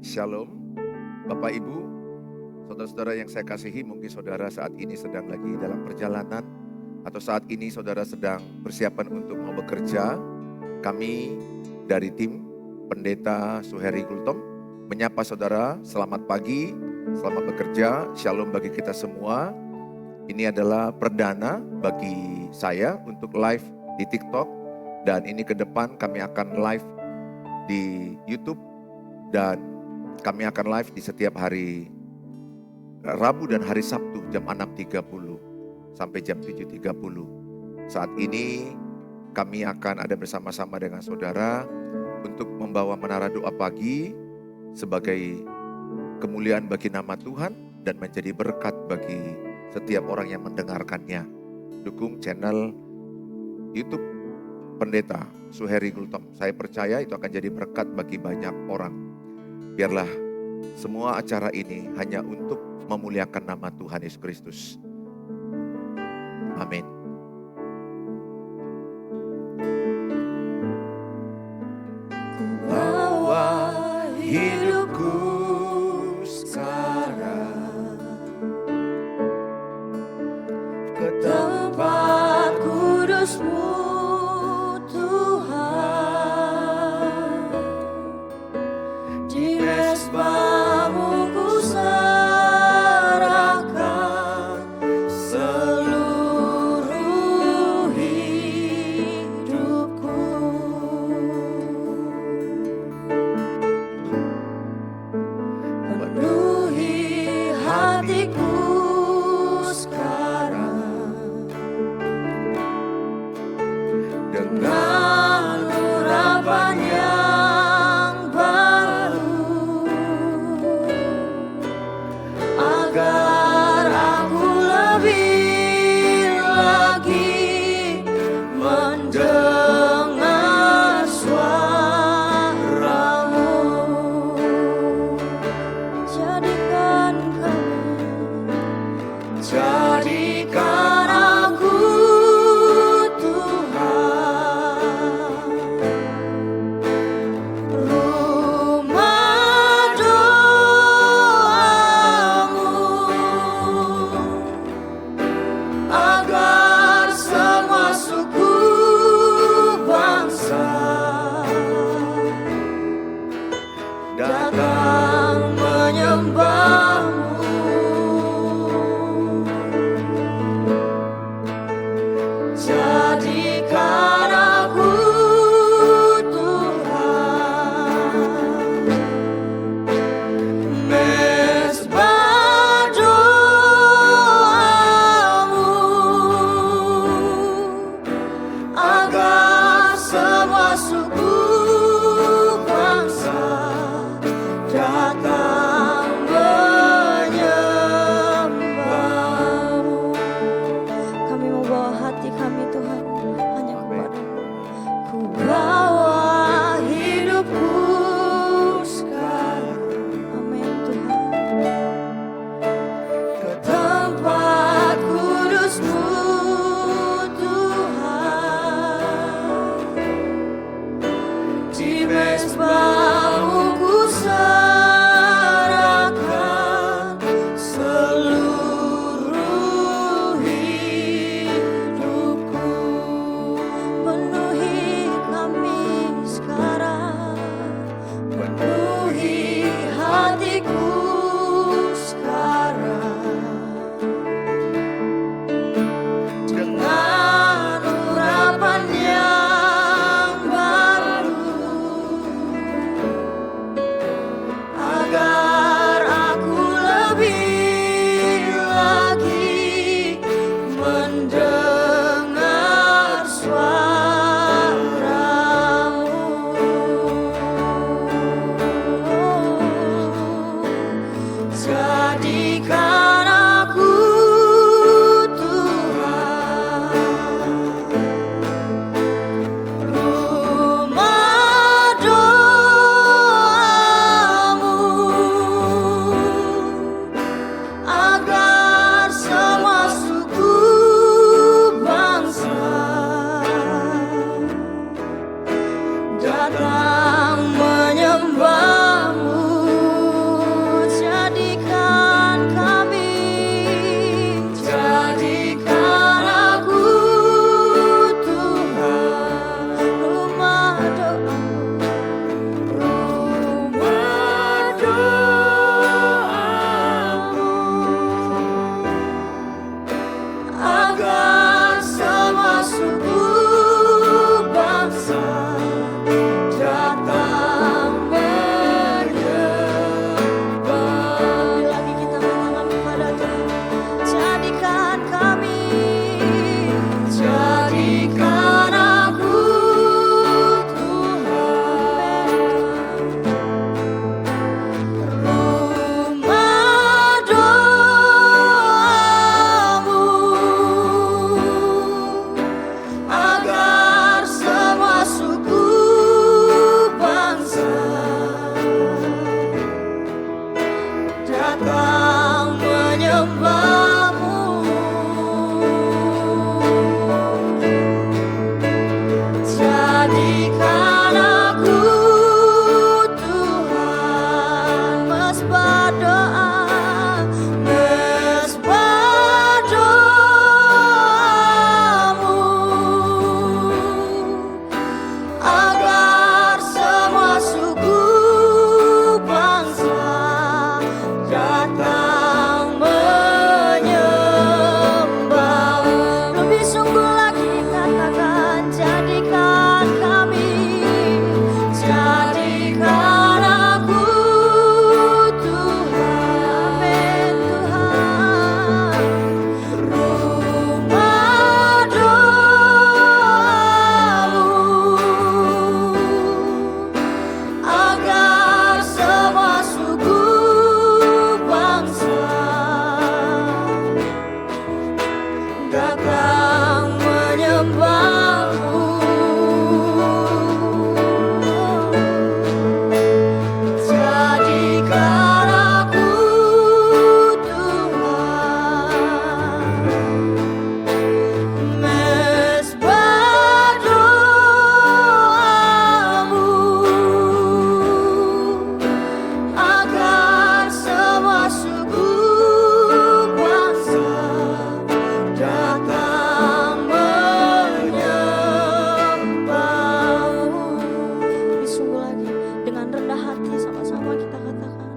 Shalom, Bapak Ibu, saudara-saudara yang saya kasihi, mungkin saudara saat ini sedang lagi dalam perjalanan atau saat ini saudara sedang persiapan untuk mau bekerja. Kami dari tim Pendeta Suheri Gultom menyapa saudara, selamat pagi, selamat bekerja, shalom bagi kita semua. Ini adalah perdana bagi saya untuk live di TikTok dan ini ke depan kami akan live di YouTube dan kami akan live di setiap hari Rabu dan hari Sabtu jam 6.30 sampai jam 7.30. Saat ini kami akan ada bersama-sama dengan saudara untuk membawa menara doa pagi sebagai kemuliaan bagi nama Tuhan dan menjadi berkat bagi setiap orang yang mendengarkannya. Dukung channel YouTube Pendeta Suheri Gultom. Saya percaya itu akan jadi berkat bagi banyak orang. Biarlah semua acara ini hanya untuk memuliakan nama Tuhan Yesus Kristus. Amin. Ku bawa hidupku sekarang ke tempat kudus-Mu. datang menyembahmu. Jadikan aku Tuhan mesbah doa, mesbah doamu, agar semua suku bangsa datang menyembah. Lebih sungguh lagi katakan, jadikan kami, jadikan aku Tuhan, amin Tuhan, rumah doamu, agar semua suku bangsa datang menyembahmu. Jadikan aku Tuhan mesbah doamu, agar semua suku bangsa datang menyembahmu. Lebih sungguh lagi, dengan rendah hati sama-sama kita katakan,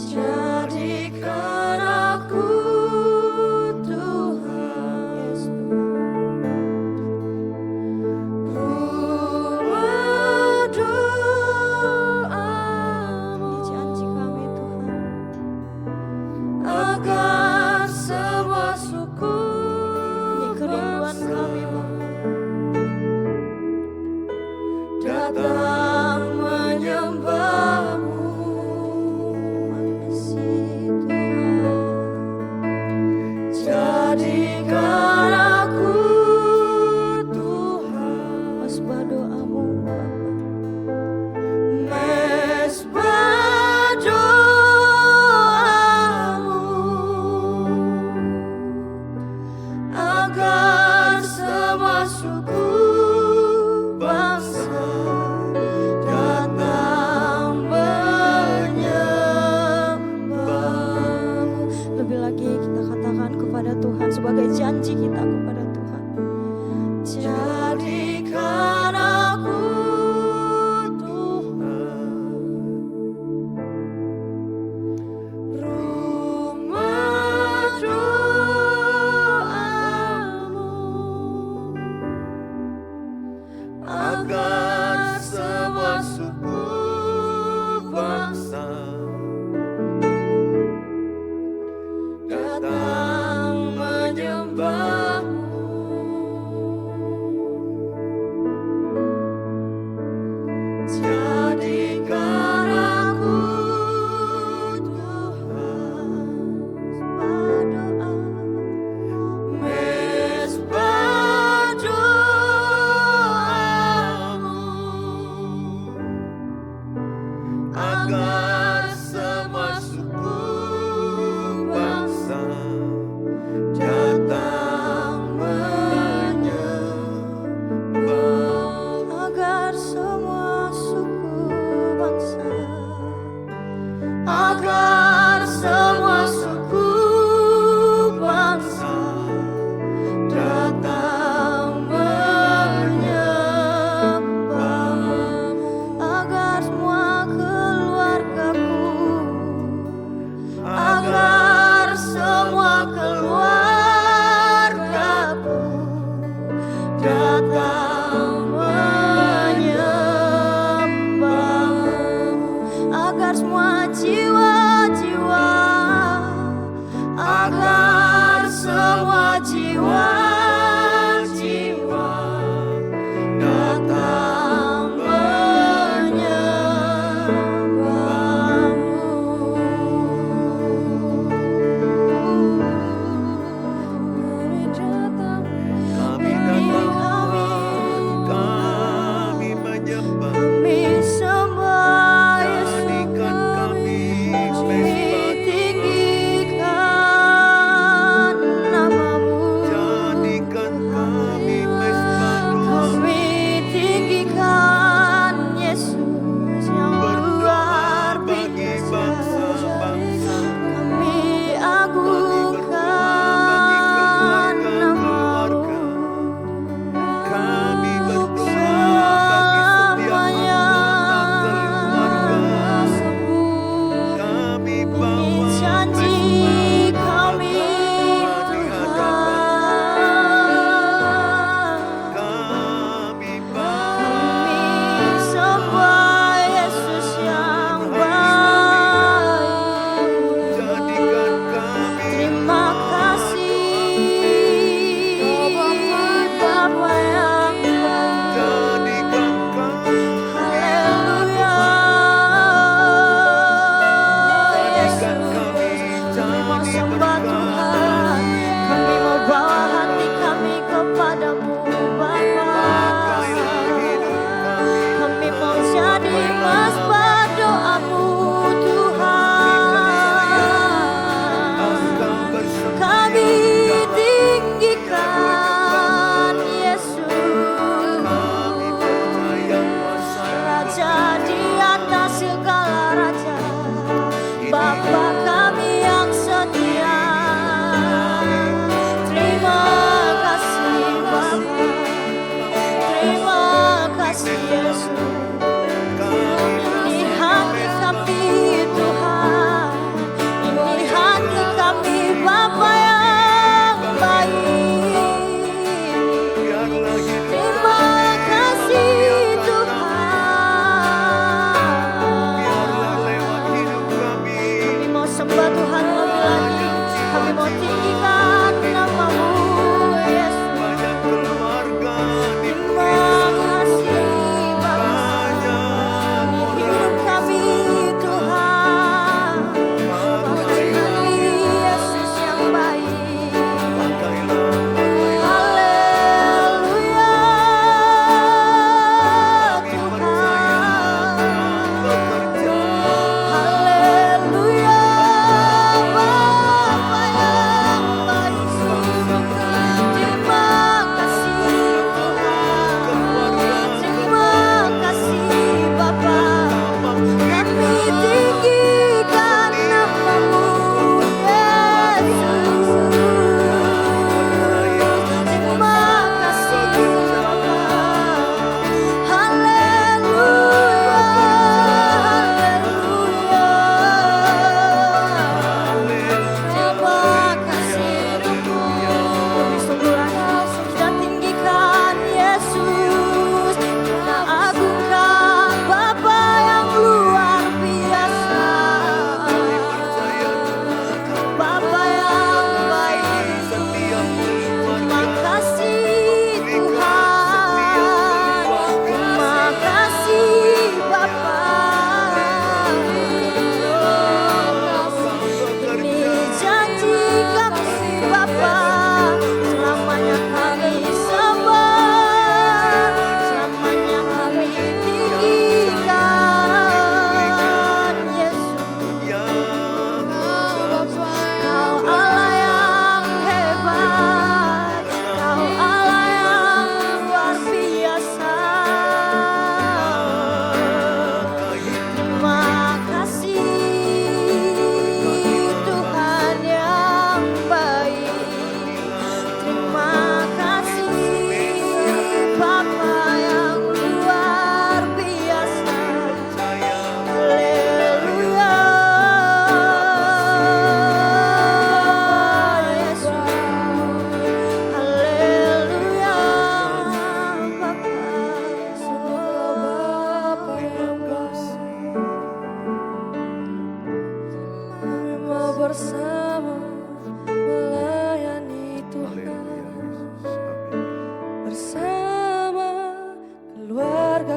jadikan aku Tuhan, yes, rumah doamu. Ini janji kami Tuhan, agar semua suku, ini kerinduan kami Bapa, datang menyembahmu. Makasih Tuhan, jadikan aku Tuhan mesbah doamu Bapa, mesbah doamu, agar semua suku bangsa datang menyembahmu. Lebih lagi kita katakan kepada Tuhan sebagai janji kita kepada Tuhan, jadikan aku Tuhan rumah doamu, agar semua suku bangsa datang menyembahmu. Jadikan aku Tuhan mesbah doamu,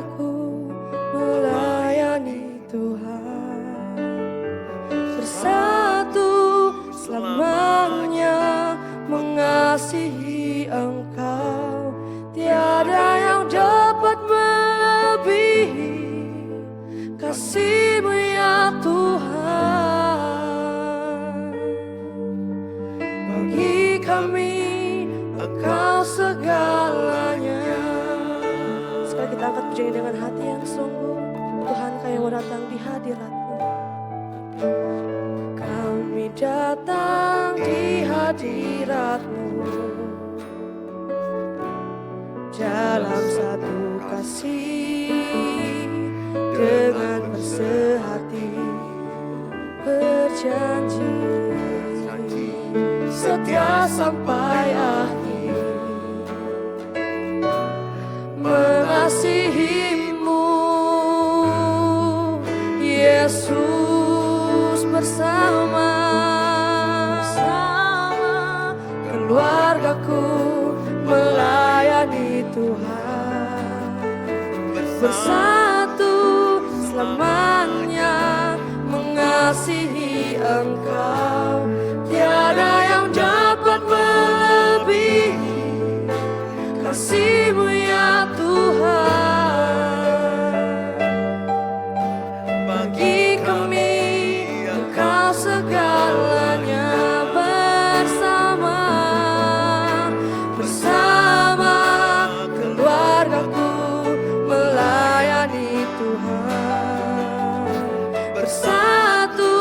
keluargaku melayani Tuhan. Bersatu selamanya mengasihi Engkau, tiada yang dapat melebihi kasih-Mu ya Tuhan. Bagi kami Engkau segalanya. Sekarang kita angkat pujian dengan hati yang sungguh. Tuhan, kami mau datang di hadirat-Mu. Kami datang di hadirat-Mu dalam satu kasih, dengan bersehati berjanji setia sampai akhir, mengasihi-Mu Yesus, bersama keluargaku melayani Tuhan. Bersatu selamanya mengasihi Engkau, tiada yang dapat melebihi kasih-Mu ya Tuhan. Bagi kami Engkau segalanya. Bersama keluargaku melayani Tuhan. Bersatu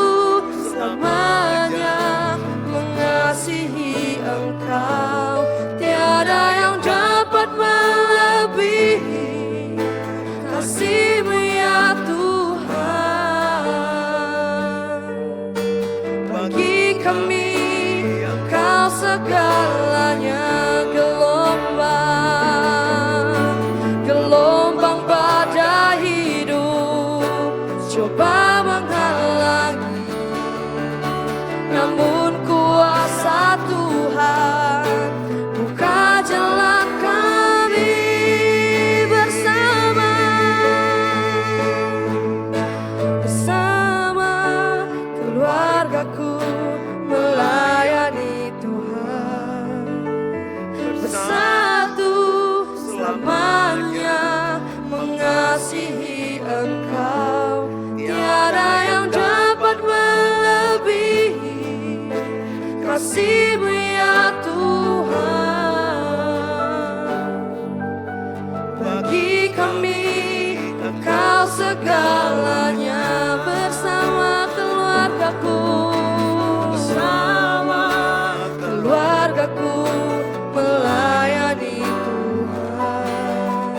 selamanya mengasihi Engkau, tiada yang dapat melebihi kasih-Mu ya Tuhan. Bagi kami Engkau segalanya. Gelombang badai hidup coba menghalangi, namun kuasa Tuhan buka jalan kami bersama. Bersama keluargaku melayani Tuhan. Bersatu selamanya mengasihi Engkau, tiada yang dapat melebihi kasih-Mu ya Tuhan. Bagi kami Engkau segalanya. Bersama keluargaku, bersama keluargaku melayani Tuhan.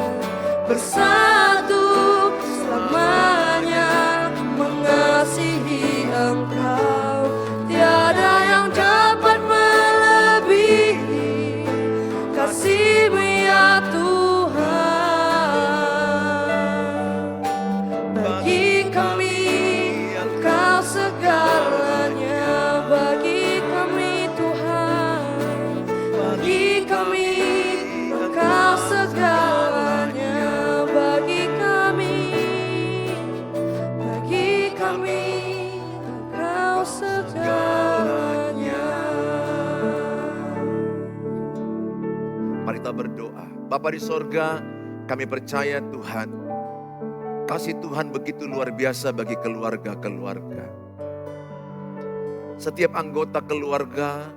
Bersatu selamanya mengasihi Engkau, tiada yang dapat melebihi kasih-Mu ya Tuhan. Bagi kami Engkau segalanya. Bagi kami Tuhan, bagi kami Engkau segalanya. Bagi kami Engkau segalanya. Mari kita berdoa. Bapa di sorga, kami percaya Tuhan, kasih Tuhan begitu luar biasa bagi keluarga-keluarga. Setiap anggota keluarga,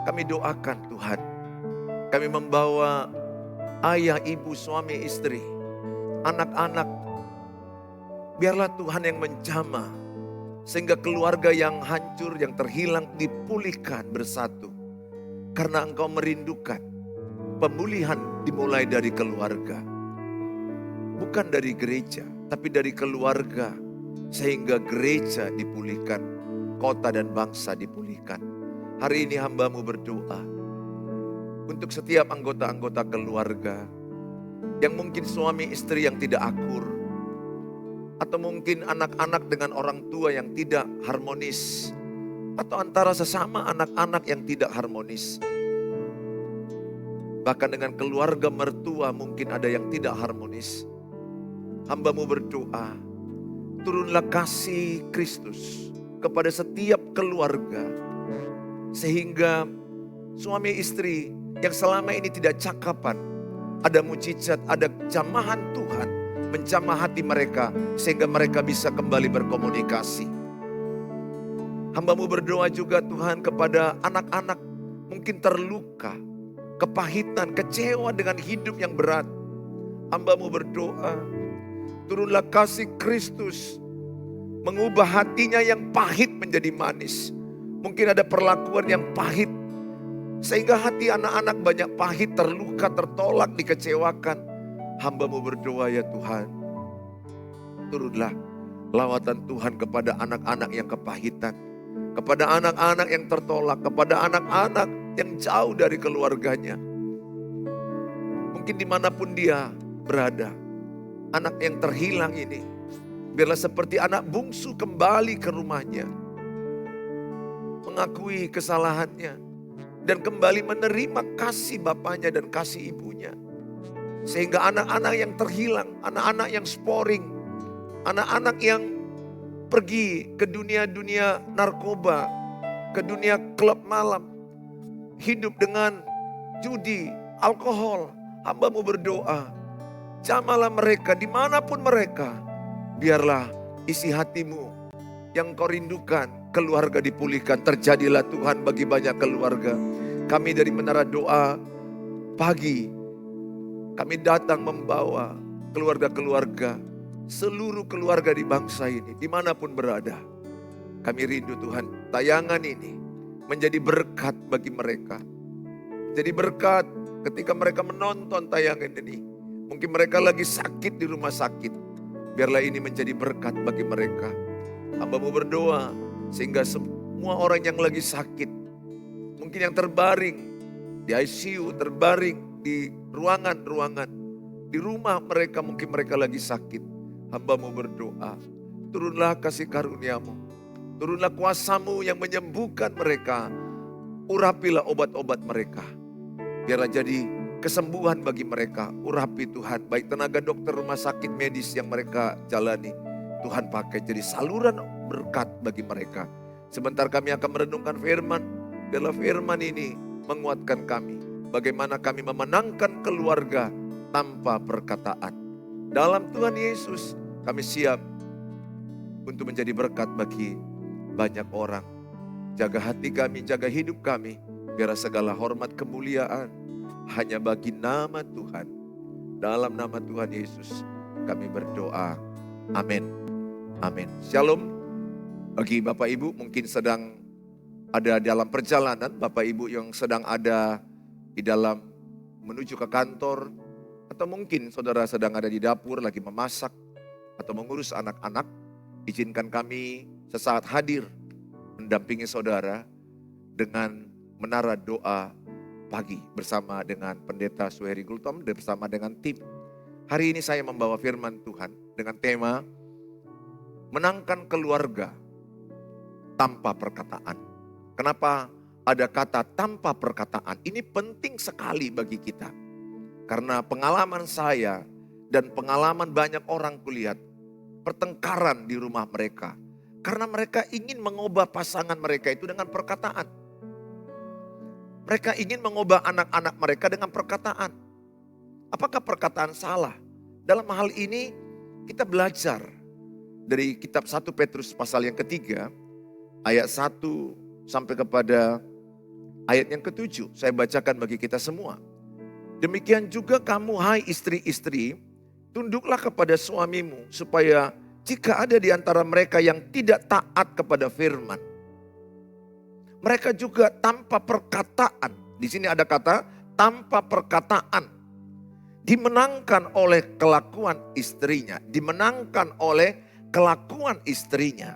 kami doakan Tuhan. Kami membawa ayah, ibu, suami, istri, anak-anak. Biarlah Tuhan yang menjamah, sehingga keluarga yang hancur, yang terhilang dipulihkan bersatu. Karena Engkau merindukan pemulihan dimulai dari keluarga. Bukan dari gereja, tapi dari keluarga. Sehingga gereja dipulihkan, kota dan bangsa dipulihkan. Hari ini hamba-Mu berdoa untuk setiap anggota-anggota keluarga yang mungkin suami istri yang tidak akur, atau mungkin anak-anak dengan orang tua yang tidak harmonis, atau antara sesama anak-anak yang tidak harmonis. Bahkan dengan keluarga mertua mungkin ada yang tidak harmonis. Hamba-Mu berdoa, turunlah kasih Kristus kepada setiap keluarga. Sehingga suami istri yang selama ini tidak cakapan, ada mujizat, ada jamahan Tuhan menjamah hati mereka sehingga mereka bisa kembali berkomunikasi. Hamba-Mu berdoa juga Tuhan kepada anak-anak mungkin terluka, kepahitan, kecewa dengan hidup yang berat. Hamba-Mu berdoa, turunlah kasih Kristus mengubah hatinya yang pahit menjadi manis. Mungkin ada perlakuan yang pahit sehingga hati anak-anak banyak pahit, terluka, tertolak, dikecewakan. Hamba-Mu berdoa ya Tuhan, turunlah lawatan Tuhan kepada anak-anak yang kepahitan, kepada anak-anak yang tertolak, kepada anak-anak yang jauh dari keluarganya. Mungkin dimanapun dia berada, anak yang terhilang ini, biarlah seperti anak bungsu kembali ke rumahnya, mengakui kesalahannya, dan kembali menerima kasih bapaknya dan kasih ibunya. Sehingga anak-anak yang terhilang, anak-anak yang sporing, anak-anak yang pergi ke dunia-dunia narkoba, ke dunia klub malam, hidup dengan judi, alkohol. Hamba-Mu berdoa, jamalah mereka dimanapun mereka. Biarlah isi hati-Mu yang Kau rindukan, keluarga dipulihkan. Terjadilah Tuhan bagi banyak keluarga. Kami dari Menara Doa pagi, kami datang membawa keluarga-keluarga, seluruh keluarga di bangsa ini, dimanapun berada. Kami rindu Tuhan, tayangan ini menjadi berkat bagi mereka. Jadi berkat ketika mereka menonton tayangan ini. Mungkin mereka lagi sakit di rumah sakit. Biarlah ini menjadi berkat bagi mereka. Hamba-Mu berdoa sehingga semua orang yang lagi sakit, mungkin yang terbaring di ICU, terbaring di ruangan-ruangan, di rumah mereka, mungkin mereka lagi sakit. Hamba-Mu berdoa, turunlah kasih karunia-Mu, turunlah kuasa-Mu yang menyembuhkan mereka. Urapilah obat-obat mereka, biarlah jadi kesembuhan bagi mereka. Urapi Tuhan, baik tenaga dokter, rumah sakit medis yang mereka jalani, Tuhan pakai jadi saluran berkat bagi mereka. Sebentar kami akan merenungkan firman, biarlah firman ini menguatkan kami. Bagaimana kami memenangkan keluarga tanpa perkataan. Dalam Tuhan Yesus kami siap untuk menjadi berkat bagi banyak orang. Jaga hati kami, jaga hidup kami. Biar segala hormat kemuliaan hanya bagi nama Tuhan. Dalam nama Tuhan Yesus kami berdoa. Amin. Amin. Shalom. Bagi Bapak Ibu mungkin sedang ada dalam perjalanan, Bapak Ibu yang sedang ada di dalam menuju ke kantor, atau mungkin saudara sedang ada di dapur lagi memasak atau mengurus anak-anak, izinkan kami sesaat hadir mendampingi saudara dengan Menara Doa Pagi bersama dengan Pendeta Suheri Gultom dan bersama dengan tim. Hari ini saya membawa firman Tuhan dengan tema menangkan keluarga tanpa perkataan. Kenapa ada kata tanpa perkataan? Ini penting sekali bagi kita. Karena pengalaman saya dan pengalaman banyak orang kulihat pertengkaran di rumah mereka. Karena mereka ingin mengubah pasangan mereka itu dengan perkataan. Mereka ingin mengubah anak-anak mereka dengan perkataan. Apakah perkataan salah? Dalam hal ini kita belajar dari kitab 1 Petrus pasal yang ketiga, ayat 1 sampai kepada ayat yang ke-7. Saya bacakan bagi kita semua. Demikian juga kamu hai istri-istri, tunduklah kepada suamimu, supaya jika ada di antara mereka yang tidak taat kepada firman, mereka juga tanpa perkataan, di sini ada kata tanpa perkataan, dimenangkan oleh kelakuan istrinya, dimenangkan oleh kelakuan istrinya.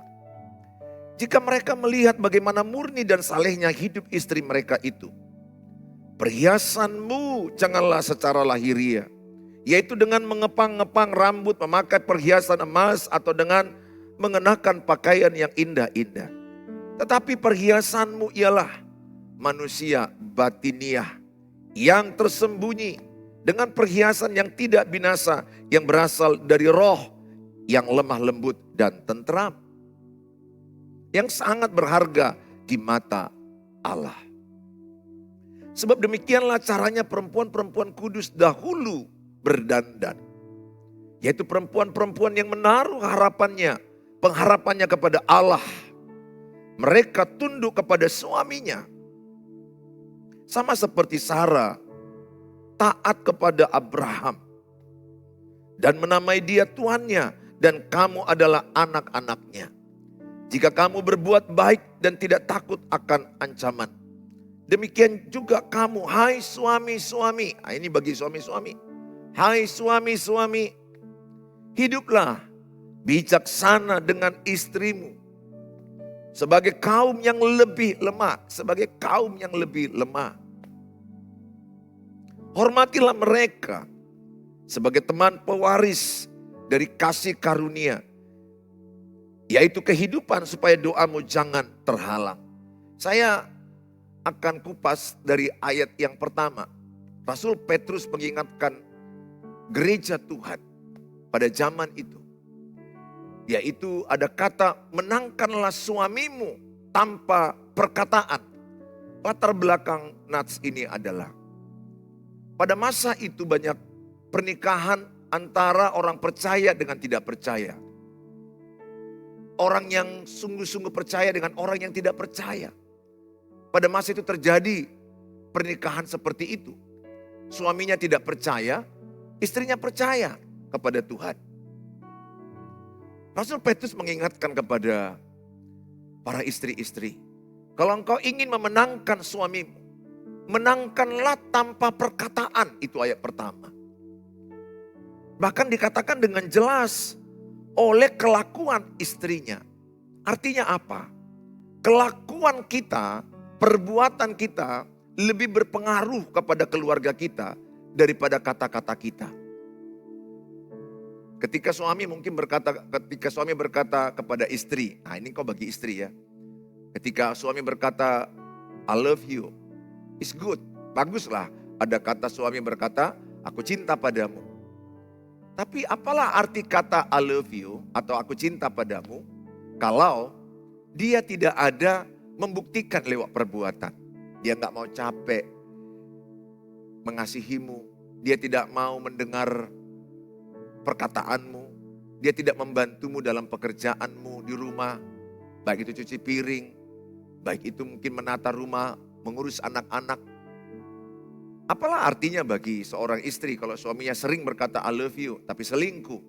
Jika mereka melihat bagaimana murni dan salehnya hidup istri mereka itu, perhiasanmu janganlah secara lahiriah, yaitu dengan mengepang-ngepang rambut, memakai perhiasan emas, atau dengan mengenakan pakaian yang indah-indah. Tetapi perhiasanmu ialah manusia batiniah yang tersembunyi, dengan perhiasan yang tidak binasa yang berasal dari roh yang lemah lembut dan tentram, yang sangat berharga di mata Allah. Sebab demikianlah caranya perempuan-perempuan kudus dahulu berdandan. Yaitu perempuan-perempuan yang menaruh pengharapannya kepada Allah. Mereka tunduk kepada suaminya. Sama seperti Sarah taat kepada Abraham. Dan menamai dia Tuannya, dan kamu adalah anak-anaknya. Jika kamu berbuat baik dan tidak takut akan ancaman. Demikian juga kamu, hai suami-suami. Nah, ini bagi suami-suami. Hai suami-suami, hiduplah bijaksana dengan istrimu. Sebagai kaum yang lebih lemah. Sebagai kaum yang lebih lemah. Hormatilah mereka sebagai teman pewaris dari kasih karunia. Yaitu kehidupan supaya doamu jangan terhalang. Saya akan kupas dari ayat yang pertama. Rasul Petrus mengingatkan gereja Tuhan pada zaman itu. Yaitu ada kata menangkanlah suamimu tanpa perkataan. Latar belakang nats ini adalah pada masa itu banyak pernikahan antara orang percaya dengan tidak percaya. Orang yang sungguh-sungguh percaya dengan orang yang tidak percaya. Pada masa itu terjadi pernikahan seperti itu. Suaminya tidak percaya, istrinya percaya kepada Tuhan. Rasul Petrus mengingatkan kepada para istri-istri. Kalau engkau ingin memenangkan suamimu, menangkanlah tanpa perkataan. Itu ayat pertama. Bahkan dikatakan dengan jelas oleh kelakuan istrinya. Artinya apa? Kelakuan kita, perbuatan kita lebih berpengaruh kepada keluarga kita daripada kata-kata kita. Ketika suami berkata kepada istri, nah ini kau bagi istri ya. Ketika suami berkata, I love you, it's good, baguslah. Ada kata suami berkata, aku cinta padamu. Tapi apalah arti kata I love you atau aku cinta padamu kalau dia tidak ada membuktikan lewat perbuatan. Dia nggak mau capek mengasihimu, dia tidak mau mendengar perkataanmu, dia tidak membantumu dalam pekerjaanmu di rumah, baik itu cuci piring, baik itu mungkin menata rumah, mengurus anak-anak. Apalah artinya bagi seorang istri kalau suaminya sering berkata I love you tapi selingkuh.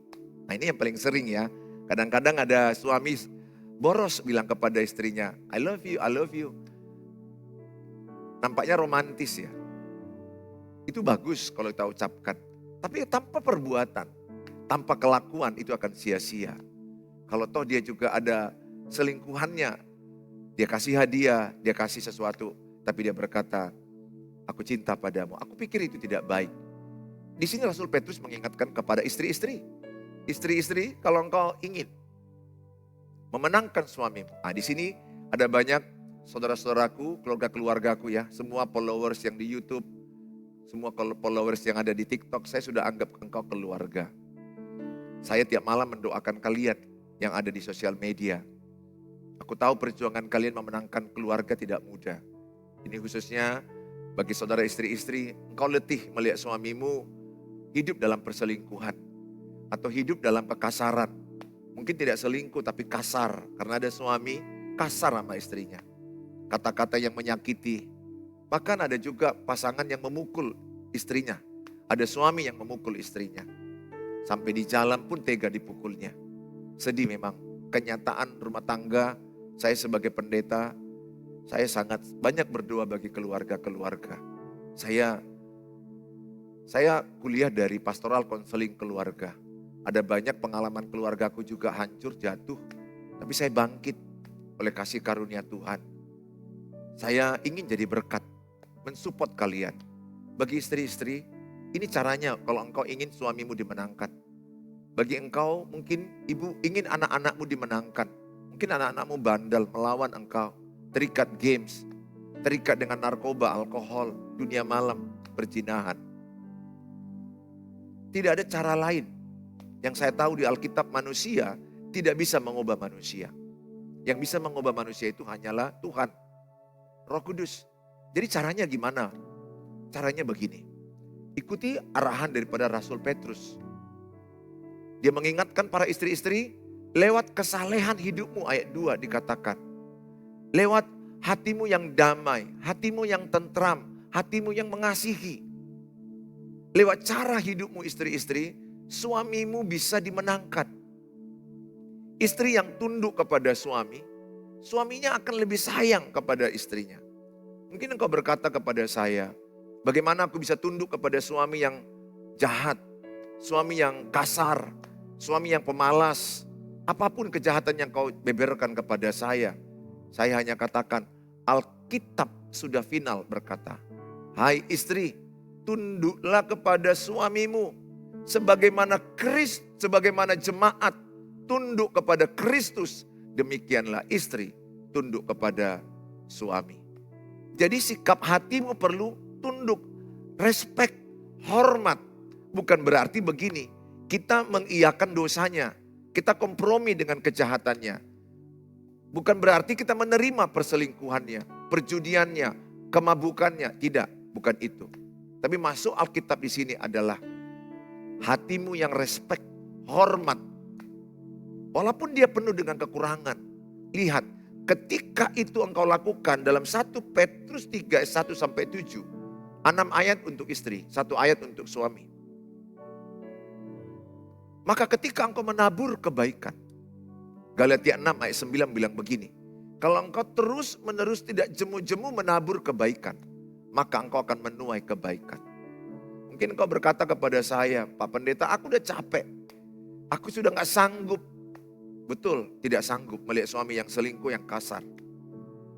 Nah ini yang paling sering ya. Kadang-kadang ada suami boros bilang kepada istrinya I love you, I love you. Nampaknya romantis ya. Itu bagus kalau kita ucapkan. Tapi tanpa perbuatan, tanpa kelakuan itu akan sia-sia. Kalau toh dia juga ada selingkuhannya, dia kasih hadiah, dia kasih sesuatu, tapi dia berkata, aku cinta padamu. Aku pikir itu tidak baik. Di sini Rasul Petrus mengingatkan kepada istri-istri. Istri-istri, kalau engkau ingin memenangkan suamimu. Nah, di sini ada banyak saudara-saudaraku, keluarga-keluargaku ya, semua followers yang di YouTube, semua followers yang ada di TikTok, saya sudah anggap engkau keluarga. Saya tiap malam mendoakan kalian yang ada di sosial media. Aku tahu perjuangan kalian memenangkan keluarga tidak mudah. Ini khususnya bagi saudara istri-istri, engkau letih melihat suamimu hidup dalam perselingkuhan. Atau hidup dalam kekasaran. Mungkin tidak selingkuh tapi kasar. Karena ada suami kasar sama istrinya. Kata-kata yang menyakiti. Bahkan ada juga pasangan yang memukul istrinya. Ada suami yang memukul istrinya. Sampai di jalan pun tega dipukulnya. Sedih memang. Kenyataan rumah tangga, saya sebagai pendeta, saya sangat banyak berdoa bagi keluarga-keluarga. Saya kuliah dari pastoral konseling keluarga. Ada banyak pengalaman keluargaku juga hancur, jatuh. Tapi saya bangkit oleh kasih karunia Tuhan. Saya ingin jadi berkat, mensupport kalian. Bagi istri-istri, ini caranya kalau engkau ingin suamimu dimenangkan. Bagi engkau mungkin ibu ingin anak-anakmu dimenangkan. Mungkin anak-anakmu bandel melawan engkau. Terikat games, terikat dengan narkoba, alkohol, dunia malam, perzinahan. Tidak ada cara lain. Yang saya tahu di Alkitab, manusia tidak bisa mengubah manusia. Yang bisa mengubah manusia itu hanyalah Tuhan, Roh Kudus. Jadi caranya gimana? Caranya begini. Ikuti arahan daripada Rasul Petrus. Dia mengingatkan para istri-istri, lewat kesalehan hidupmu, ayat 2 dikatakan. Lewat hatimu yang damai, hatimu yang tentram, hatimu yang mengasihi. Lewat cara hidupmu istri-istri, suamimu bisa dimenangkan. Istri yang tunduk kepada suami, suaminya akan lebih sayang kepada istrinya. Mungkin engkau berkata kepada saya, bagaimana aku bisa tunduk kepada suami yang jahat, suami yang kasar, suami yang pemalas, apapun kejahatan yang kau beberkan kepada saya hanya katakan, Alkitab sudah final berkata, hai istri, tunduklah kepada suamimu, sebagaimana jemaat tunduk kepada Kristus, demikianlah istri tunduk kepada suami. Jadi sikap hatimu perlu tunduk, respect, hormat. Bukan berarti begini, kita mengiyakan dosanya, kita kompromi dengan kejahatannya. Bukan berarti kita menerima perselingkuhannya, perjudiannya, kemabukannya. Tidak, bukan itu. Tapi masuk Alkitab di sini adalah hatimu yang respect, hormat. Walaupun dia penuh dengan kekurangan. Lihat, ketika itu engkau lakukan dalam 1 Petrus 3 ayat 1-7. 6 ayat untuk istri, 1 ayat untuk suami. Maka ketika engkau menabur kebaikan. Galatia 6 ayat 9 bilang begini. Kalau engkau terus menerus tidak jemu-jemu menabur kebaikan, maka engkau akan menuai kebaikan. Mungkin engkau berkata kepada saya, Pak Pendeta, aku udah capek. Aku sudah gak sanggup. Betul, tidak sanggup melihat suami yang selingkuh, yang kasar.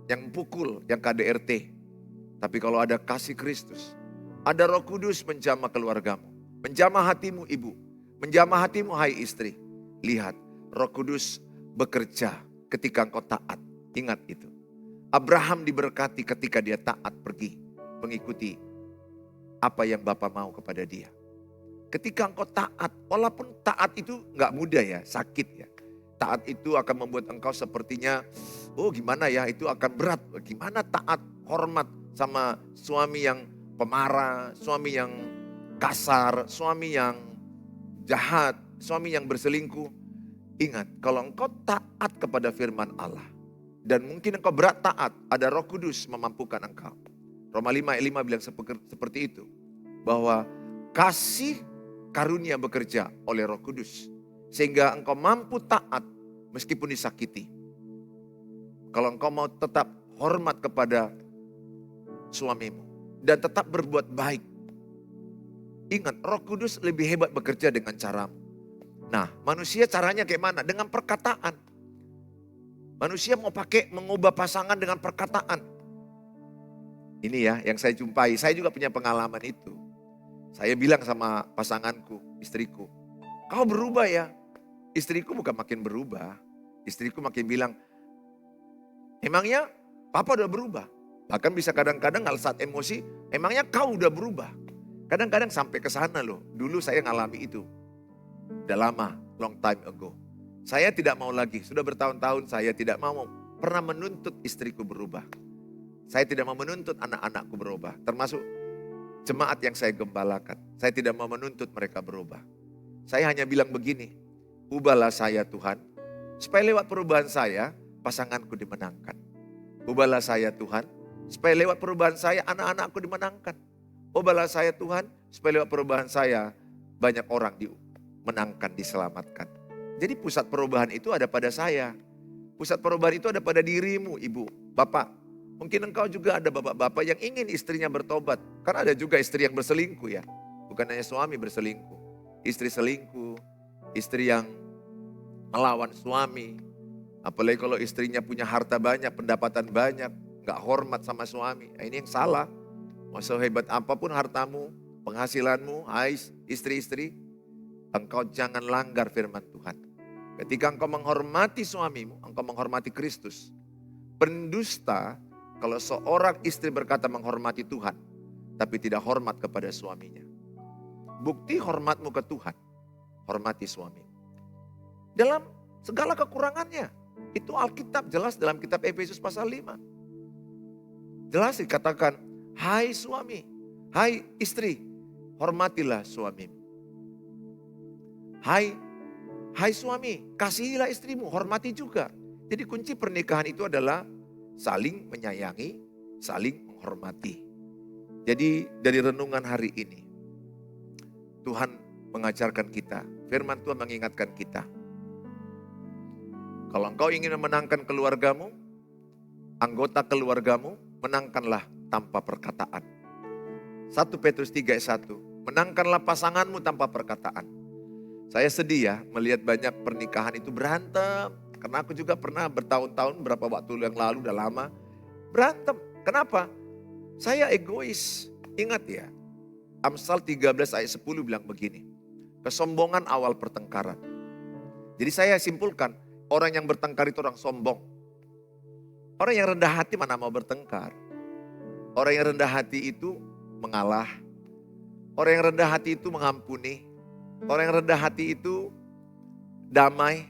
Yang pukul, yang KDRT. Tapi kalau ada kasih Kristus, ada Roh Kudus menjamah keluargamu. Menjamah hatimu ibu. Menjamah hatimu hai istri. Lihat, Roh Kudus bekerja ketika engkau taat. Ingat itu. Abraham diberkati ketika dia taat pergi mengikuti apa yang Bapa mau kepada dia. Ketika engkau taat, walaupun taat itu gak mudah ya, sakit ya. Taat itu akan membuat engkau sepertinya, oh gimana ya, itu akan berat. Gimana taat, hormat sama suami yang pemarah, suami yang kasar, suami yang jahat, suami yang berselingkuh. Ingat, kalau engkau taat kepada firman Allah, dan mungkin engkau berat taat, ada Roh Kudus memampukan engkau. Roma 5 ayat 5 bilang seperti itu. Bahwa kasih karunia bekerja oleh Roh Kudus. Sehingga engkau mampu taat meskipun disakiti. Kalau engkau mau tetap hormat kepada suamimu. Dan tetap berbuat baik. Ingat, Roh Kudus lebih hebat bekerja dengan caramu. Nah, manusia caranya kayak mana? Dengan perkataan. Manusia mau pakai mengubah pasangan dengan perkataan. Ini ya yang saya jumpai. Saya juga punya pengalaman itu. Saya bilang sama pasanganku, istriku, kau berubah ya. Istriku bukan makin berubah. Istriku makin bilang, emangnya papa udah berubah? Bahkan bisa kadang-kadang kalau saat emosi, emangnya kau udah berubah? Kadang-kadang sampai ke sana loh. Dulu saya ngalami itu. Udah lama, long time ago. Saya tidak mau lagi, sudah bertahun-tahun saya tidak mau pernah menuntut istriku berubah. Saya tidak mau menuntut anak-anakku berubah. Termasuk jemaat yang saya gembalakan. Saya tidak mau menuntut mereka berubah. Saya hanya bilang begini, ubahlah saya Tuhan, supaya lewat perubahan saya, pasanganku dimenangkan. Ubahlah saya Tuhan, supaya lewat perubahan saya, anak-anakku dimenangkan. Ubahlah saya Tuhan, supaya lewat perubahan saya, banyak orang dimenangkan, diselamatkan. Jadi pusat perubahan itu ada pada saya. Pusat perubahan itu ada pada dirimu, ibu, bapak. Mungkin engkau juga ada bapak-bapak yang ingin istrinya bertobat. Karena ada juga istri yang berselingkuh ya. Bukan hanya suami berselingkuh. Istri selingkuh, istri yang melawan suami. Apalagi kalau istrinya punya harta banyak, pendapatan banyak. Gak hormat sama suami. Nah, ini yang salah. Mau sehebat apapun hartamu, penghasilanmu, hai istri-istri. Engkau jangan langgar firman Tuhan. Ketika engkau menghormati suamimu, engkau menghormati Kristus. Pendusta, kalau seorang istri berkata menghormati Tuhan, tapi tidak hormat kepada suaminya. Bukti hormatmu ke Tuhan, hormati suami. Dalam segala kekurangannya. Itu Alkitab jelas dalam kitab Efesus pasal 5. Jelas dikatakan, hai suami, hai istri, hormatilah suamimu. Hai suami, kasihilah istrimu, hormati juga. Jadi kunci pernikahan itu adalah saling menyayangi, saling menghormati. Jadi dari renungan hari ini, Tuhan mengajarkan kita, firman Tuhan mengingatkan kita. Kalau engkau ingin memenangkan keluargamu, anggota keluargamu, menangkanlah tanpa perkataan. 1 Petrus 3 ayat 1, menangkanlah pasanganmu tanpa perkataan. Saya sedih ya melihat banyak pernikahan itu berantem. Karena aku juga pernah bertahun-tahun, berapa waktu yang lalu, udah lama, berantem. Kenapa? Saya egois. Ingat ya, Amsal 13 ayat 10 bilang begini, kesombongan awal pertengkaran. Jadi saya simpulkan, orang yang bertengkar itu orang sombong. Orang yang rendah hati mana mau bertengkar. Orang yang rendah hati itu mengalah. Orang yang rendah hati itu mengampuni. Orang yang rendah hati itu damai.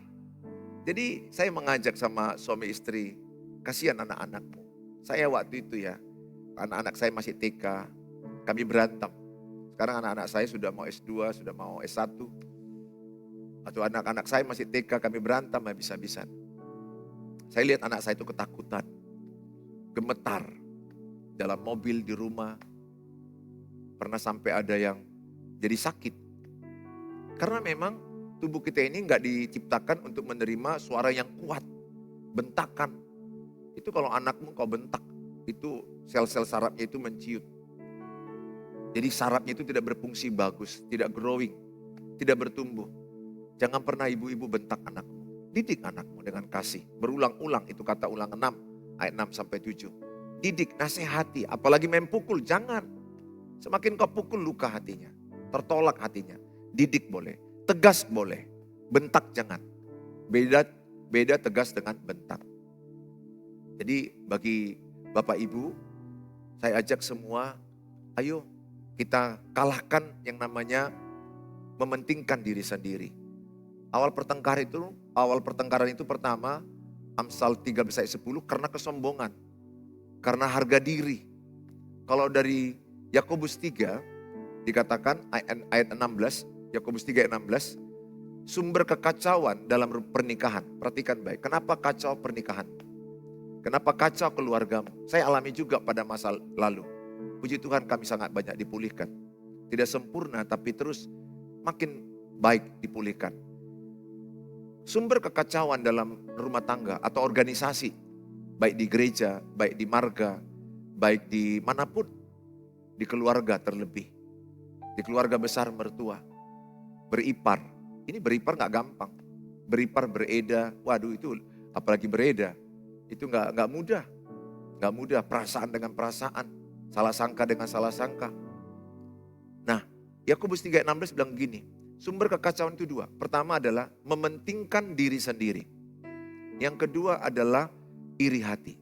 Jadi saya mengajak sama suami istri, kasihan anak-anakmu. Saya waktu itu ya, anak-anak saya masih TK, kami berantem. Sekarang anak-anak saya sudah mau S2, sudah mau S1. Atau anak-anak saya masih TK, kami berantem habis-habisan. Saya lihat anak saya itu ketakutan, gemetar. Dalam mobil, di rumah, pernah sampai ada yang jadi sakit. Karena memang tubuh kita ini nggak diciptakan untuk menerima suara yang kuat, bentakan. Itu kalau anakmu kau bentak, itu sel-sel sarafnya itu menciut. Jadi sarafnya itu tidak berfungsi bagus, tidak growing, tidak bertumbuh. Jangan pernah ibu-ibu bentak anakmu. Didik anakmu dengan kasih. Berulang-ulang, itu kata Ulang 6, ayat 6-7. Didik, nasihati, apalagi main pukul, jangan. Semakin kau pukul luka hatinya, tertolak hatinya. Didik boleh, tegas boleh, bentak jangan. Beda tegas dengan bentak. Jadi bagi Bapak Ibu, saya ajak semua, ayo kita kalahkan yang namanya mementingkan diri sendiri. Awal pertengkaran itu pertama, Amsal 13 ayat 10, karena kesombongan, karena harga diri. Kalau dari Yakobus 3 dikatakan ayat 16, Yakobus 3 ayat 16, sumber kekacauan dalam pernikahan. Perhatikan baik, kenapa kacau pernikahan? Kenapa kacau keluargamu? Saya alami juga pada masa lalu. Puji Tuhan kami sangat banyak dipulihkan. Tidak sempurna tapi terus makin baik dipulihkan. Sumber kekacauan dalam rumah tangga atau organisasi, baik di gereja, baik di marga, baik di manapun, di keluarga terlebih. Di keluarga besar mertua, beripar. Ini beripar gak gampang. Beripar, bereda, waduh itu apalagi bereda. Itu gak mudah. Gak mudah, perasaan dengan perasaan. Salah sangka dengan salah sangka. Nah, Yakobus 3:16 bilang gini, sumber kekacauan itu dua. Pertama adalah mementingkan diri sendiri. Yang kedua adalah iri hati.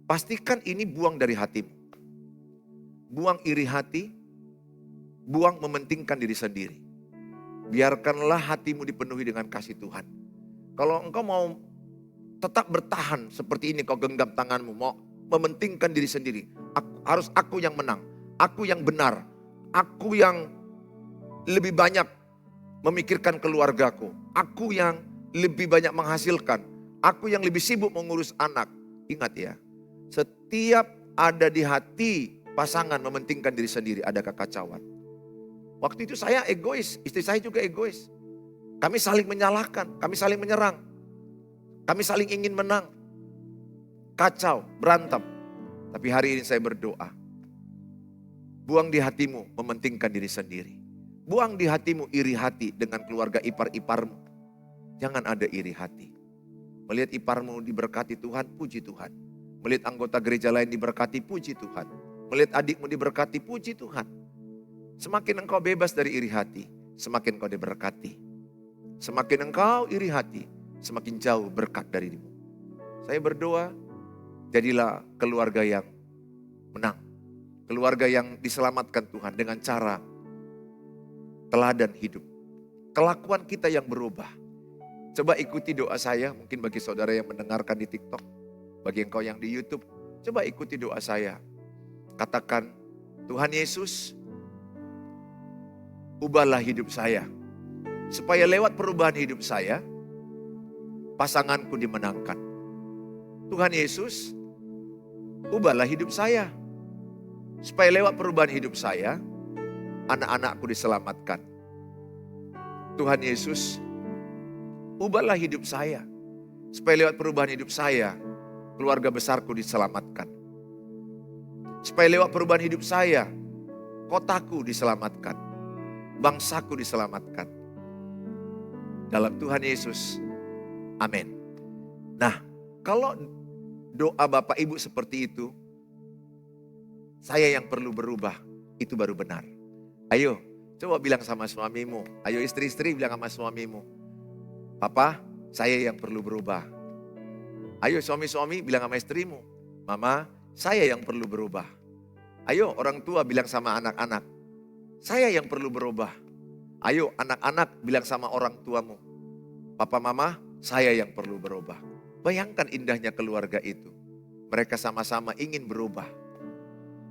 Pastikan ini buang dari hatimu. Buang iri hati, buang mementingkan diri sendiri. Biarkanlah hatimu dipenuhi dengan kasih Tuhan. Kalau engkau mau tetap bertahan seperti ini, kau genggam tanganmu, mau mementingkan diri sendiri. Harus aku yang menang, aku yang benar, aku yang lebih banyak memikirkan keluargaku, aku yang lebih banyak menghasilkan, aku yang lebih sibuk mengurus anak. Ingat ya, setiap ada di hati pasangan mementingkan diri sendiri ada kekacauan. Waktu itu saya egois, istri saya juga egois. Kami saling menyalahkan, kami saling menyerang. Kami saling ingin menang. Kacau, berantem. Tapi hari ini saya berdoa. Buang di hatimu mementingkan diri sendiri. Buang di hatimu iri hati dengan keluarga ipar-iparmu. Jangan ada iri hati. Melihat iparmu diberkati Tuhan, puji Tuhan. Melihat anggota gereja lain diberkati, puji Tuhan. Melihat adikmu diberkati, puji Tuhan. Semakin engkau bebas dari iri hati, semakin engkau diberkati. Semakin engkau iri hati, semakin jauh berkat dari dirimu. Saya berdoa, jadilah keluarga yang menang. Keluarga yang diselamatkan Tuhan dengan cara teladan hidup. Kelakuan kita yang berubah. Coba ikuti doa saya, mungkin bagi saudara yang mendengarkan di TikTok, bagi engkau yang di YouTube, coba ikuti doa saya. Katakan, Tuhan Yesus, ubahlah hidup saya. Supaya lewat perubahan hidup saya, pasanganku dimenangkan. Tuhan Yesus, ubahlah hidup saya. Supaya lewat perubahan hidup saya, anak-anakku diselamatkan. Tuhan Yesus, ubahlah hidup saya. Supaya lewat perubahan hidup saya, keluarga besarku diselamatkan. Supaya lewat perubahan hidup saya, kotaku diselamatkan. Bangsaku diselamatkan. Dalam Tuhan Yesus, amin. Nah, kalau doa Bapak Ibu seperti itu, saya yang perlu berubah, itu baru benar. Ayo, coba bilang sama suamimu. Ayo istri-istri bilang sama suamimu. Papa, saya yang perlu berubah. Ayo suami-suami bilang sama istrimu. Mama, saya yang perlu berubah. Ayo orang tua bilang sama anak-anak. Saya yang perlu berubah. Ayo anak-anak bilang sama orang tuamu. Papa, mama, saya yang perlu berubah. Bayangkan indahnya keluarga itu. Mereka sama-sama ingin berubah.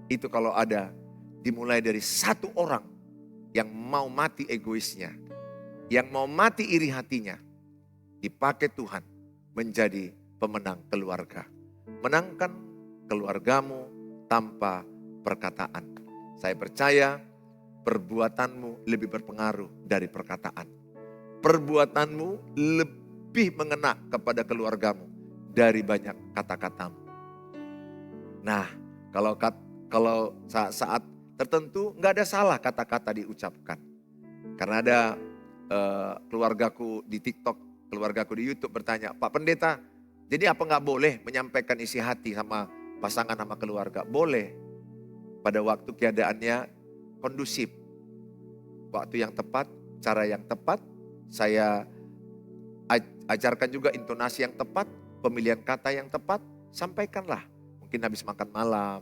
Itu kalau ada dimulai dari satu orang yang mau mati egoisnya, yang mau mati iri hatinya, dipakai Tuhan menjadi pemenang keluarga. Menangkan keluargamu tanpa perkataan. Saya percaya perbuatanmu lebih berpengaruh dari perkataan. Perbuatanmu lebih mengena kepada keluargamu dari banyak kata-katamu. Nah, kalau saat tertentu nggak ada salah kata-kata diucapkan. Karena ada keluargaku di TikTok, keluargaku di YouTube bertanya, Pak Pendeta, jadi apa nggak boleh menyampaikan isi hati sama pasangan sama keluarga? Boleh, pada waktu keadaannya kondusif. Waktu yang tepat, cara yang tepat, saya ajarkan juga intonasi yang tepat, pemilihan kata yang tepat, sampaikanlah. Mungkin habis makan malam,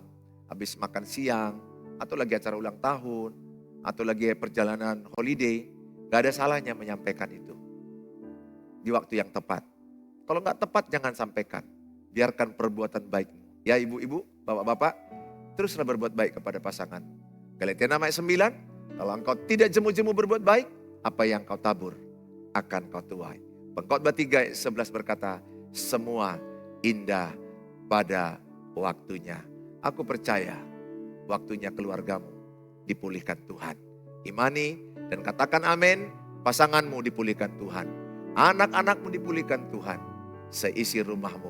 habis makan siang, atau lagi acara ulang tahun, atau lagi perjalanan holiday, gak ada salahnya menyampaikan itu. Di waktu yang tepat. Kalau gak tepat jangan sampaikan. Biarkan perbuatan baikmu. Ya ibu-ibu, bapak-bapak, teruslah berbuat baik kepada pasangan. Galatia ayat 9, kalau engkau tidak jemu-jemu berbuat baik, apa yang kau tabur akan kau tuai. Pengkhotbah 3 ayat 11 berkata, semua indah pada waktunya. Aku percaya waktunya keluargamu dipulihkan Tuhan. Imani dan katakan amin, pasanganmu dipulihkan Tuhan. Anak-anakmu dipulihkan Tuhan. Seisi rumahmu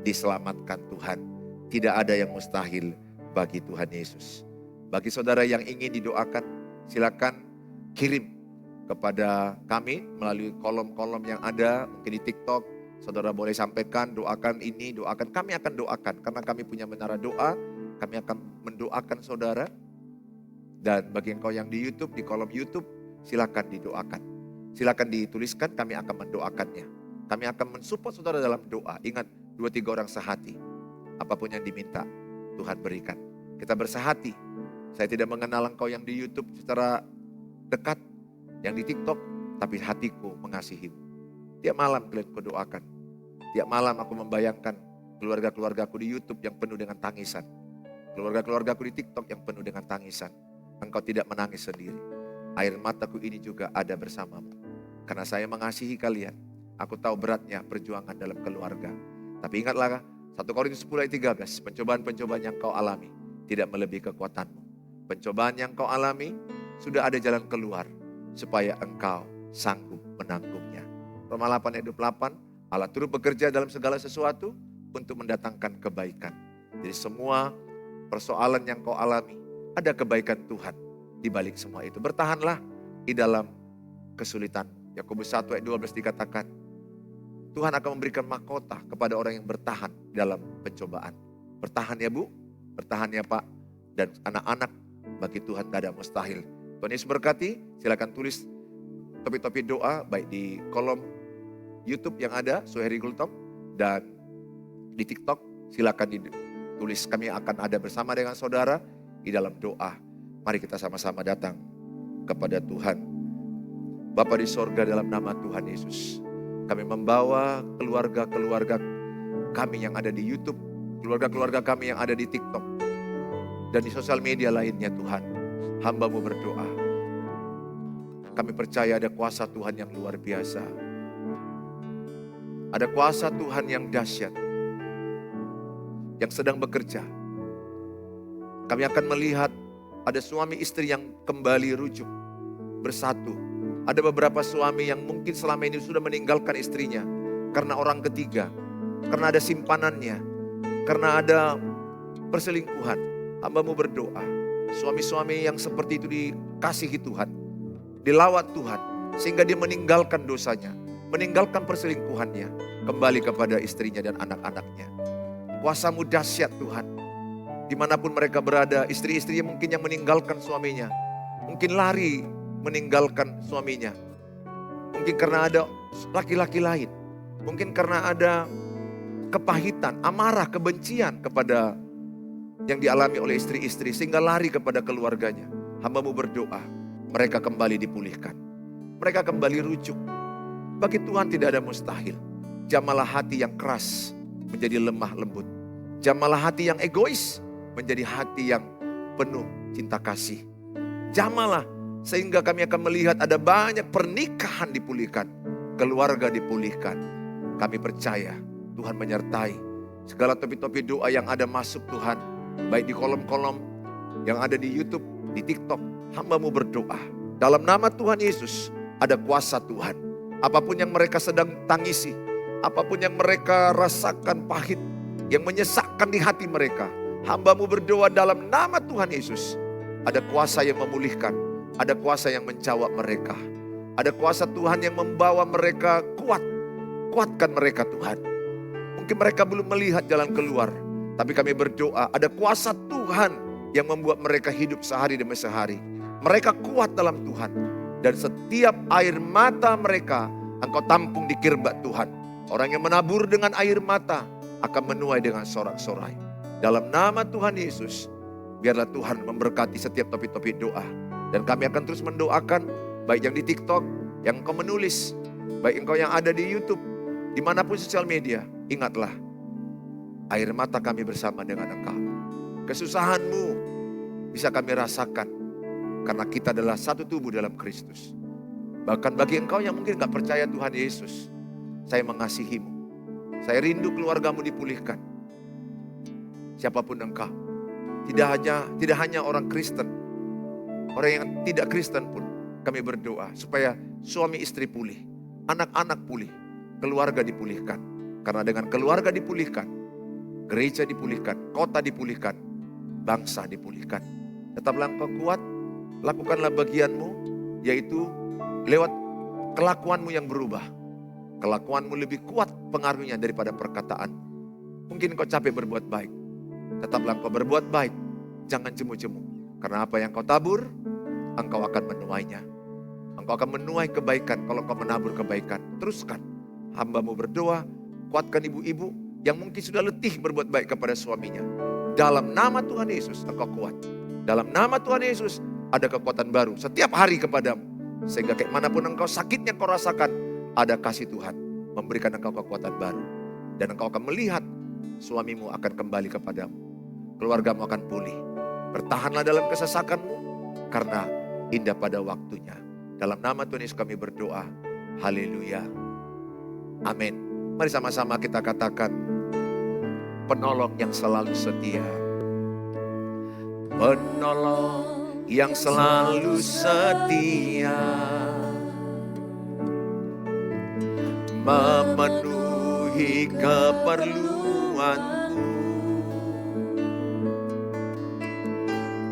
diselamatkan Tuhan. Tidak ada yang mustahil bagi Tuhan Yesus. Bagi saudara yang ingin didoakan, silakan kirim kepada kami melalui kolom-kolom yang ada, mungkin di TikTok. Saudara boleh sampaikan, doakan ini, doakan. Kami akan doakan, karena kami punya menara doa. Kami akan mendoakan saudara. Dan bagi engkau yang di YouTube, di kolom YouTube, silakan didoakan. Silakan dituliskan, kami akan mendoakannya. Kami akan mensupport saudara dalam doa. Ingat, 2-3 orang sehati. Apapun yang diminta, Tuhan berikan. Kita bersehati. Saya tidak mengenal engkau yang di YouTube secara dekat, yang di TikTok, tapi hatiku mengasihimu. Tiap malam kalian kudoakan. Tiap malam aku membayangkan keluarga-keluargaku di YouTube yang penuh dengan tangisan. Keluarga-keluargaku di TikTok yang penuh dengan tangisan. Engkau tidak menangis sendiri. Air mataku ini juga ada bersamamu. Karena saya mengasihi kalian. Aku tahu beratnya perjuangan dalam keluarga. Tapi ingatlah 1 Korintus 10 ayat 13. Pencobaan-pencobaan yang kau alami tidak melebihi kekuatanmu. Pencobaan yang kau alami sudah ada jalan keluar. Supaya engkau sanggup menanggungnya. Roma 8 ayat 28. Allah turut bekerja dalam segala sesuatu untuk mendatangkan kebaikan. Jadi semua persoalan yang kau alami, ada kebaikan Tuhan di balik semua itu. Bertahanlah di dalam kesulitan. Yakobus 1 ayat 12 dikatakan, Tuhan akan memberikan mahkota kepada orang yang bertahan dalam pencobaan. Bertahan ya Bu, bertahan ya Pak, dan anak-anak, bagi Tuhan tidak ada mustahil. Tuhan Yesus berkati, silakan tulis topik-topik doa, baik di kolom YouTube yang ada, Suheri Gultom, dan di TikTok, silakan ditulis. Kami akan ada bersama dengan saudara di dalam doa. Mari kita sama-sama datang kepada Tuhan Bapa di sorga, dalam nama Tuhan Yesus, kami membawa keluarga-keluarga kami yang ada di YouTube, keluarga-keluarga kami yang ada di TikTok, dan di sosial media lainnya Tuhan. Hamba-Mu berdoa. Kami percaya ada kuasa Tuhan yang luar biasa. Ada kuasa Tuhan yang dahsyat, yang sedang bekerja. Kami akan melihat ada suami istri yang kembali rujuk, bersatu. Ada beberapa suami yang mungkin selama ini sudah meninggalkan istrinya karena orang ketiga, karena ada simpanannya, karena ada perselingkuhan. Hamba-Mu berdoa, suami-suami yang seperti itu dikasihi Tuhan, dilawat Tuhan, sehingga dia meninggalkan dosanya, meninggalkan perselingkuhannya, kembali kepada istrinya dan anak-anaknya. Kuasa-Mu dahsyat Tuhan. Dimanapun mereka berada, istri-istrinya mungkin yang meninggalkan suaminya, mungkin lari meninggalkan suaminya. Mungkin karena ada laki-laki lain, mungkin karena ada kepahitan, amarah, kebencian kepada yang dialami oleh istri-istri, sehingga lari kepada keluarganya. Hamba-Mu berdoa, mereka kembali dipulihkan, mereka kembali rujuk. Bagi Tuhan tidak ada mustahil. Jamalah hati yang keras menjadi lemah lembut. Jamalah hati yang egois menjadi hati yang penuh cinta kasih. Jamalah sehingga kami akan melihat ada banyak pernikahan dipulihkan, keluarga dipulihkan. Kami percaya Tuhan menyertai segala topi-topi doa yang ada masuk Tuhan, baik di kolom-kolom yang ada di YouTube, di TikTok. Hamba-Mu berdoa, dalam nama Tuhan Yesus ada kuasa Tuhan. Apapun yang mereka sedang tangisi, apapun yang mereka rasakan pahit, yang menyesakkan di hati mereka, hamba-Mu berdoa dalam nama Tuhan Yesus. Ada kuasa yang memulihkan, ada kuasa yang menjawab mereka. Ada kuasa Tuhan yang membawa mereka kuat. Kuatkan mereka Tuhan. Mungkin mereka belum melihat jalan keluar, tapi kami berdoa ada kuasa Tuhan yang membuat mereka hidup sehari demi sehari. Mereka kuat dalam Tuhan. Dan setiap air mata mereka Engkau tampung di kirbat Tuhan. Orang yang menabur dengan air mata akan menuai dengan sorak-sorai. Dalam nama Tuhan Yesus, biarlah Tuhan memberkati setiap topi-topi doa. Dan kami akan terus mendoakan, baik yang di TikTok, yang Engkau menulis, baik Engkau yang ada di YouTube, dimanapun sosial media. Ingatlah, air mata kami bersama dengan Engkau. Kesusahan-Mu bisa kami rasakan, karena kita adalah satu tubuh dalam Kristus. Bahkan bagi engkau yang mungkin gak percaya Tuhan Yesus, saya mengasihi-Mu. Saya rindu keluarga-Mu dipulihkan. Siapapun engkau, tidak hanya orang Kristen, orang yang tidak Kristen pun kami berdoa supaya suami istri pulih, anak-anak pulih, keluarga dipulihkan. Karena dengan keluarga dipulihkan, gereja dipulihkan, kota dipulihkan, bangsa dipulihkan. Tetaplah engkau kuat. Lakukanlah bagianmu, yaitu lewat kelakuanmu yang berubah. Kelakuanmu lebih kuat pengaruhnya daripada perkataan. Mungkin kau capek berbuat baik. Tetaplah engkau berbuat baik. Jangan jemu-jemu. Karena apa yang kau tabur, engkau akan menuainya. Engkau akan menuai kebaikan kalau kau menabur kebaikan. Teruskan. Hamba-Mu berdoa, kuatkan ibu-ibu yang mungkin sudah letih berbuat baik kepada suaminya. Dalam nama Tuhan Yesus, engkau kuat. Dalam nama Tuhan Yesus, ada kekuatan baru setiap hari kepadamu. Sehingga kayak manapun engkau sakitnya kau rasakan, ada kasih Tuhan memberikan engkau kekuatan baru. Dan engkau akan melihat suamimu akan kembali kepadamu. Keluargamu akan pulih. Bertahanlah dalam kesesakanmu, karena indah pada waktunya. Dalam nama Tuhan Yesus kami berdoa. Haleluya. Amin. Mari sama-sama kita katakan, penolong yang selalu setia. Penolong yang selalu setia, memenuhi keperluanku.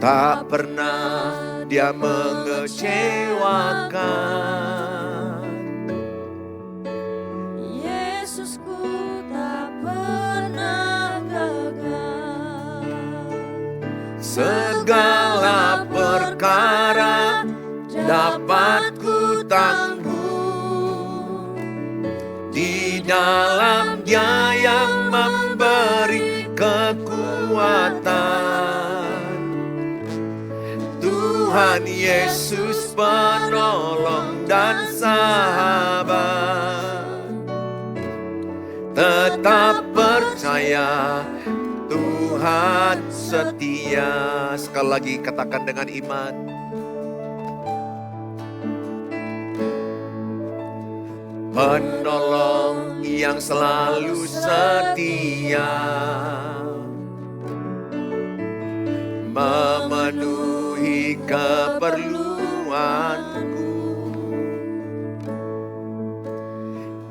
Tak pernah Dia mengecewakan. Yesusku tak pernah gagal. Segala perkara dapat ku tanggung di dalam Dia yang memberi kekuatan. Tuhan Yesus penolongku, dan sahabat. Tetap percaya Tuhan setia. Sekali lagi katakan dengan iman. Penolong yang selalu setia, memenuhi keperluanku.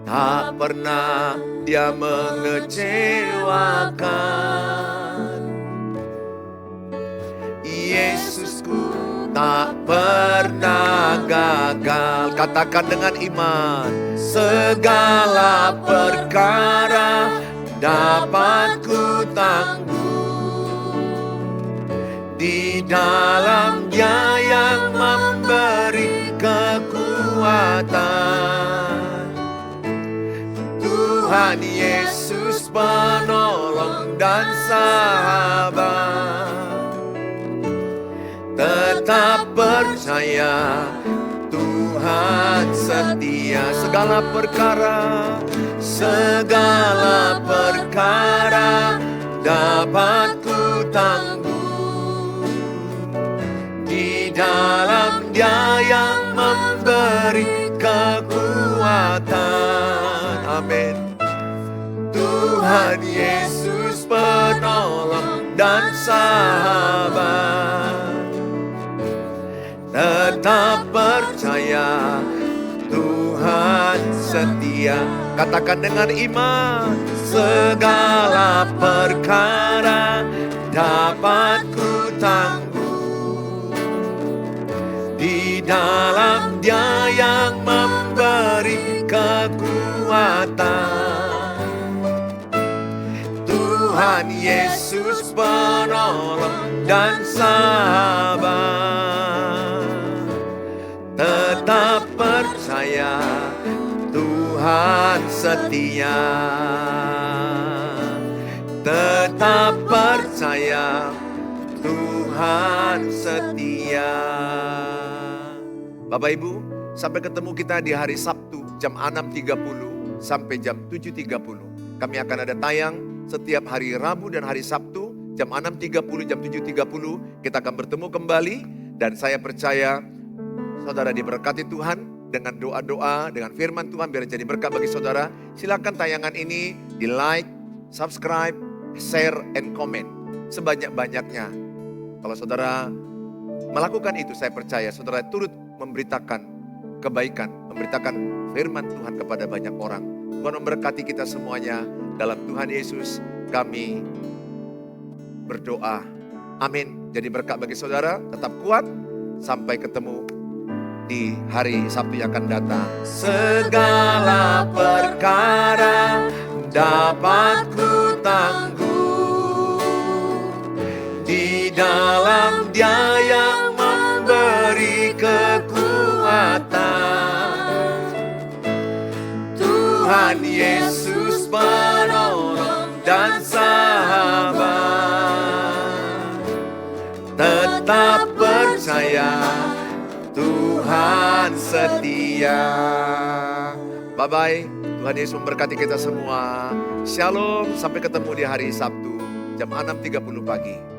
Tak pernah Dia mengecewakan. Yesusku tak pernah gagal. Katakan dengan iman. Segala perkara dapat ku tangguh di dalam Dia yang memberi kekuatan. Tuhan Yesus penolong dan sahabat. Tetap percaya Tuhan setia. Segala perkara dapat ku tangguh di dalam Dia yang memberi kekuatan. Amin. Tuhan Yesus penolong dan sahabat. Tetap percaya Tuhan setia. Katakan dengan iman. Segala perkara dapat ku tangguh di dalam Dia yang memberi kekuatan. Tuhan Yesus penolong dan sahabat. Tetap percaya Tuhan setia. Tetap percaya Tuhan setia. Bapak Ibu, sampai ketemu kita di hari Sabtu jam 6.30 sampai jam 7.30. Kami akan ada tayang setiap hari Rabu dan hari Sabtu jam 6.30, jam 7.30. Kita akan bertemu kembali dan saya percaya saudara diberkati Tuhan dengan doa-doa, dengan firman Tuhan biar jadi berkat bagi saudara. Silakan tayangan ini di like, subscribe, share, and comment sebanyak-banyaknya. Kalau saudara melakukan itu, saya percaya saudara turut memberitakan kebaikan, memberitakan firman Tuhan kepada banyak orang. Tuhan memberkati kita semuanya. Dalam Tuhan Yesus kami berdoa. Amin. Jadi berkat bagi saudara, tetap kuat. Sampai ketemu di hari Sabtu yang akan datang. Segala perkara dapat ku tangguh di dalam Dia yang memberi kekuatan. Tuhan Yesus penolong dan sahabat. Tetap percaya Tuhan setia. Bye-bye. Tuhan Yesus memberkati kita semua. Shalom. Sampai ketemu di hari Sabtu jam 6.30 pagi.